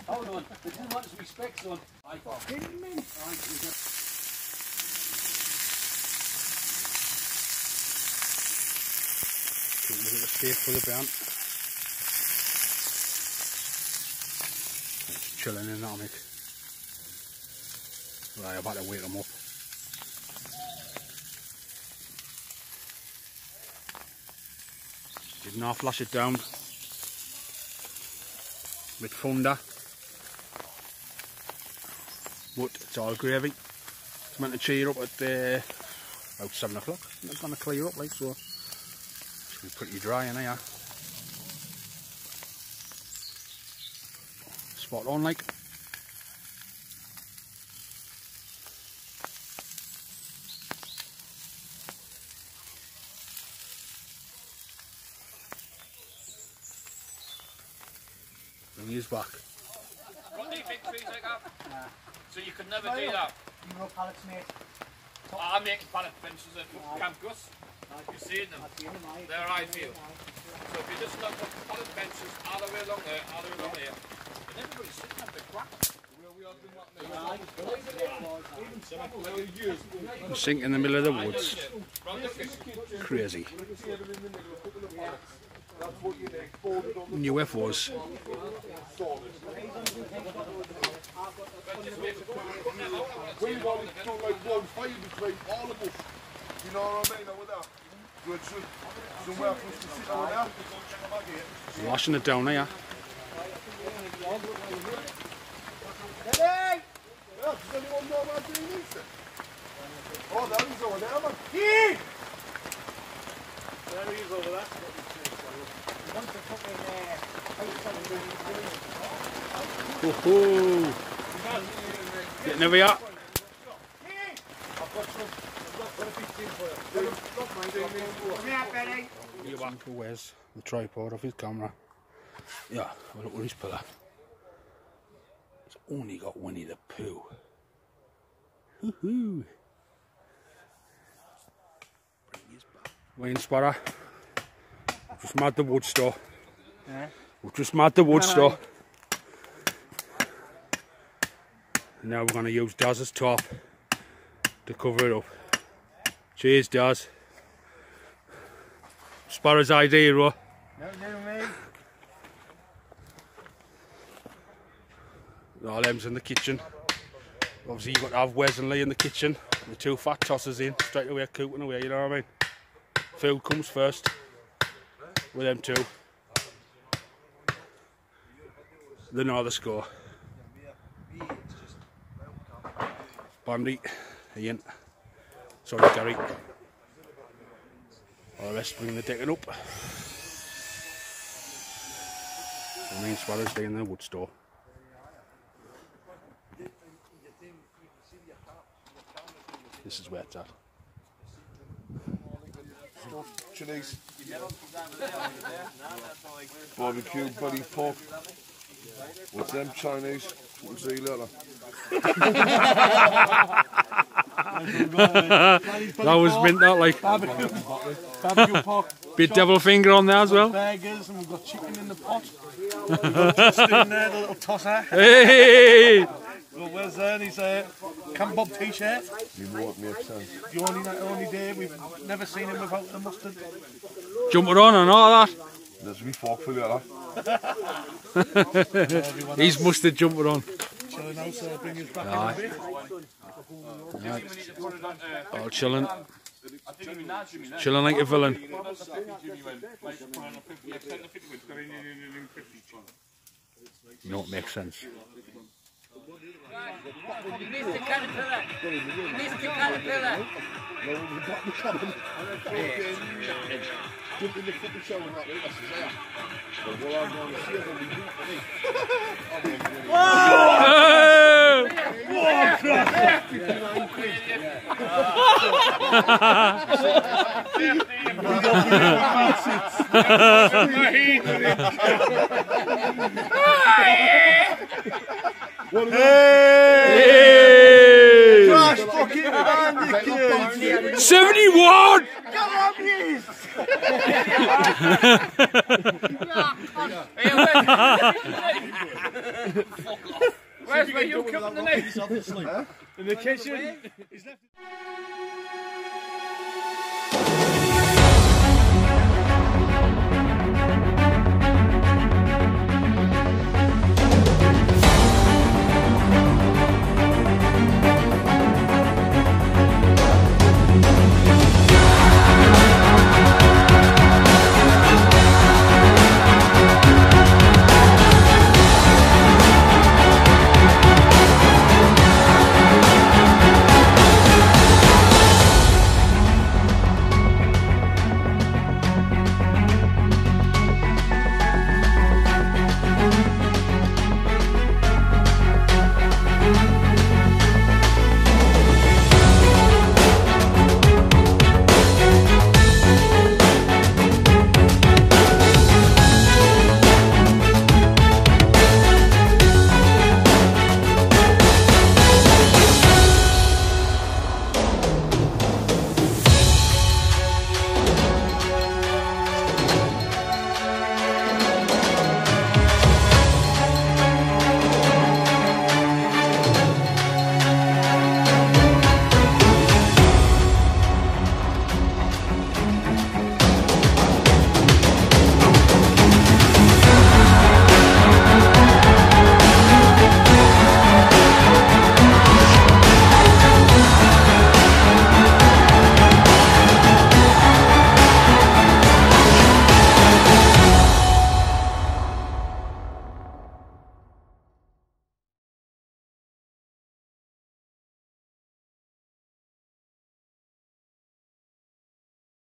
Hold on, there's too much respect on. Keep a little escape for the brown. It's chilling in that, mate. Right, I've had to wake them up. Didn't half flash it down with thunder, but it's all gravy. It's meant to cheer up at about 7 o'clock. It's going to clear up, like, so it's going to be pretty dry in here. Spot on, like. Bring his back. Got any big trees like that? Nah. So you could never do that? You know pallets, mate. I'm making pallet benches at Camp Gus. You've seen them? They're ideal. So if you just knock up pallet benches all the way along there, all the way along here, and everybody's sitting at the crack. Sink in the middle of the woods. Crazy. UFOs. We want it to like one fire between all of us. You know what I mean? With that. Somewhere for us to sit down there. Washing it down here. Ready? Yeah, does anyone know about doing this? Oh, that is over there, man. Here! There he is over there. Woohoo! Getting over here. Uncle Wes, the tripod of his camera. Yeah, well, look at his pillar. It's only got Winnie the Pooh. Woohoo! Wayne Sparrow. Just mad the wood store. Yeah. We've just mad the wood store. And now we're going to use Daz's top to cover it up. Cheers, Daz. Sparrow's idea, Ro. No, me. All them's in the kitchen. Obviously you've got to have Wes and Lee in the kitchen. The two fat tossers in, straight away cooking away, you know what I mean? Food comes first with them two. They know the score. Bandy, Ian, sorry Gary. All the rest bring the decking up. The main Sparrows stay in the wood store. This is where it's at. Chinese. Barbecue, buddy pork. What's them Chinese? We'll see you later. That was mint, that, like. Barbecue pork. Bit devil finger on there as well. Burgers, and we've got chicken in the pot. We've got just in there, the little tosser. Hey! Well, where's there? And he's a Camp Bob t-shirt. You know what makes sense. The only day we've never seen him without the mustard. Jumper on and all that. There's me fork for later. He's mustard jumper on. Chilling out, so I'll bring his back Aye. in a bit. Right. All chilling. Chilling like a villain. You know what makes sense. Mr. Caterpillar! Mr. Caterpillar! Jump in the fucking shower and like that's his hair. Well, I'm going to see if we do for me. Hey! Gosh, fucking man, 71! Come on, please! Where's where you cooking the night? In the kitchen. He's left.